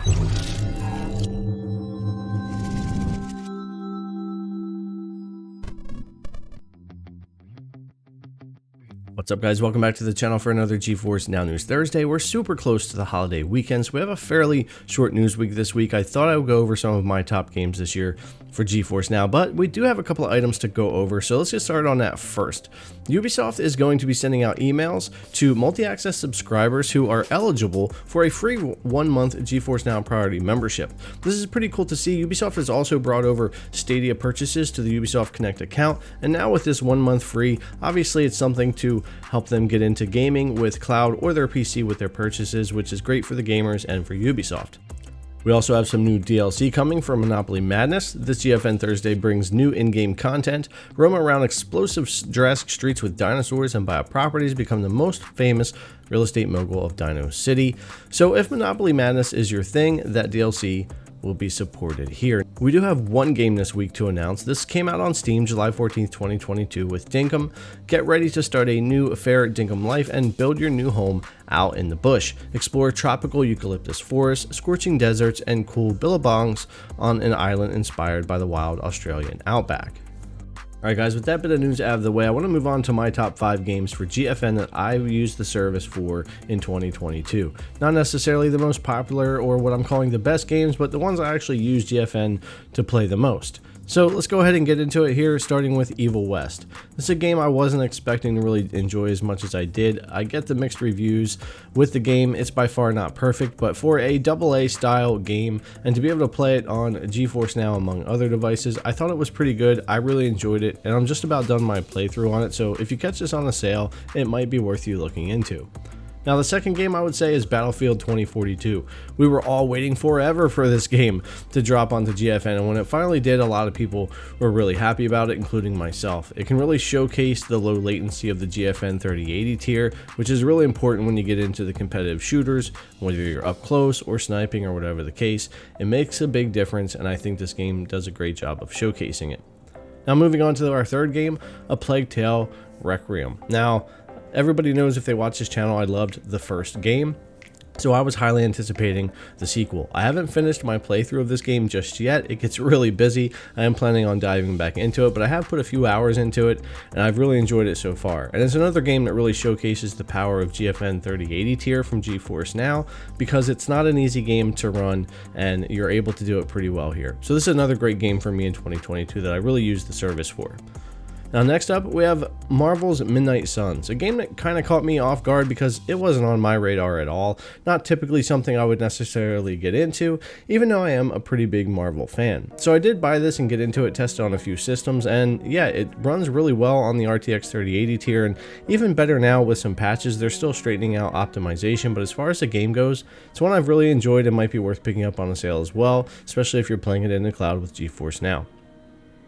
What's up, guys? Welcome back to the channel for another GeForce NOW News Thursday. We're super close to the holiday weekend, so we have a fairly short news week this week. I thought I would go over some of my top games this year for GeForce Now, but we do have a couple of items to go over, so let's get started on that first. Ubisoft is going to be sending out emails to multi-access subscribers who are eligible for a free 1-month GeForce Now Priority membership. This is pretty cool to see. Ubisoft has also brought over Stadia purchases to the Ubisoft Connect account, and now with this 1 month free, obviously it's something to help them get into gaming with cloud or their PC with their purchases, which is great for the gamers and for Ubisoft. We also have some new DLC coming for Monopoly Madness. This GFN Thursday brings new in-game content. Roam around explosive Jurassic streets with dinosaurs and buy properties, become the most famous real estate mogul of Dino City. So if Monopoly Madness is your thing, that DLC will be supported here. We do have one game this week to announce. This came out on Steam July 14th, 2022 with Dinkum. Get ready to start a new fair Dinkum life and build your new home out in the bush. Explore tropical eucalyptus forests, scorching deserts, and cool billabongs on an island inspired by the wild Australian outback. Alright guys, with that bit of news out of the way, I want to move on to my top 5 games for GFN that I've used the service for in 2022. Not necessarily the most popular or what I'm calling the best games, but the ones I actually use GFN to play the most. So let's go ahead and get into it here, starting with Evil West. This is a game I wasn't expecting to really enjoy as much as I did. I get the mixed reviews with the game. It's by far not perfect, but for a AA style game and to be able to play it on GeForce Now among other devices, I thought it was pretty good. I really enjoyed it, and I'm just about done my playthrough on it, so if you catch this on a sale, it might be worth you looking into. Now the second game I would say is Battlefield 2042. We were all waiting forever for this game to drop onto GFN, and when it finally did, a lot of people were really happy about it, including myself. It can really showcase the low latency of the GFN 3080 tier, which is really important when you get into the competitive shooters, whether you're up close or sniping or whatever the case. It makes a big difference, and I think this game does a great job of showcasing it. Now moving on to our third game, A Plague Tale Requiem. Now, everybody knows if they watch this channel, I loved the first game, so I was highly anticipating the sequel. I haven't finished my playthrough of this game just yet. It gets really busy. I am planning on diving back into it, but I have put a few hours into it, and I've really enjoyed it so far. And it's another game that really showcases the power of GFN 3080 tier from GeForce Now, because it's not an easy game to run, and you're able to do it pretty well here. So this is another great game for me in 2022 that I really used the service for. Now next up, we have Marvel's Midnight Suns, a game that kind of caught me off guard because it wasn't on my radar at all. Not typically something I would necessarily get into, even though I am a pretty big Marvel fan. So I did buy this and get into it, test it on a few systems, and yeah, it runs really well on the RTX 3080 tier, and even better now with some patches. They're still straightening out optimization, but as far as the game goes, it's one I've really enjoyed and might be worth picking up on a sale as well, especially if you're playing it in the cloud with GeForce Now.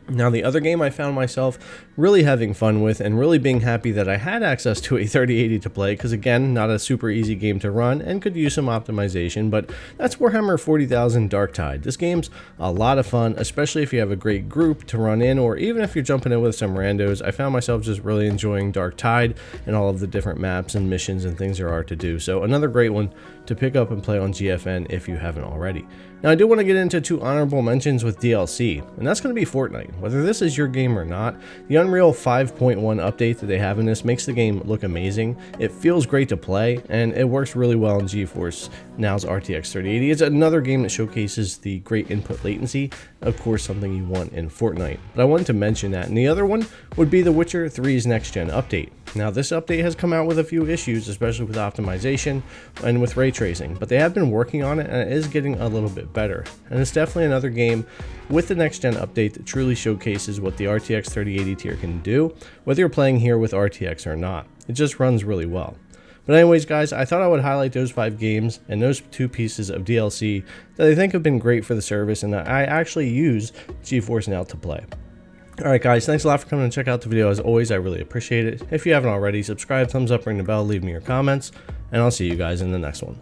Now the other game I found myself really having fun with and really being happy that I had access to a 3080 to play, because again, not a super easy game to run and could use some optimization, but that's Warhammer 40,000 Darktide. This game's a lot of fun, especially if you have a great group to run in, or even if you're jumping in with some randos. I found myself just really enjoying Darktide and all of the different maps and missions and things there are to do. So another great one to pick up and play on GFN if you haven't already. Now I do want to get into 2 honorable mentions with DLC, and that's going to be Fortnite. Whether this is your game or not, the Unreal 5.1 update that they have in this makes the game look amazing. It feels great to play, and it works really well in GeForce Now's RTX 3080. It's another game that showcases the great input latency, of course something you want in Fortnite. But I wanted to mention that, and the other one would be The Witcher 3's next gen update. Now this update has come out with a few issues, especially with optimization and with ray tracing, but they have been working on it and it is getting a little bit better. And it's definitely another game with the next gen update that truly showcases what the RTX 3080 tier can do, whether you're playing here with RTX or not. It just runs really well. But anyways guys, I thought I would highlight those 5 games and those 2 pieces of DLC that I think have been great for the service and that I actually use GeForce Now to play. Alright guys, thanks a lot for coming and check out the video. As always, I really appreciate it. If you haven't already, subscribe, thumbs up, ring the bell, leave me your comments, and I'll see you guys in the next one.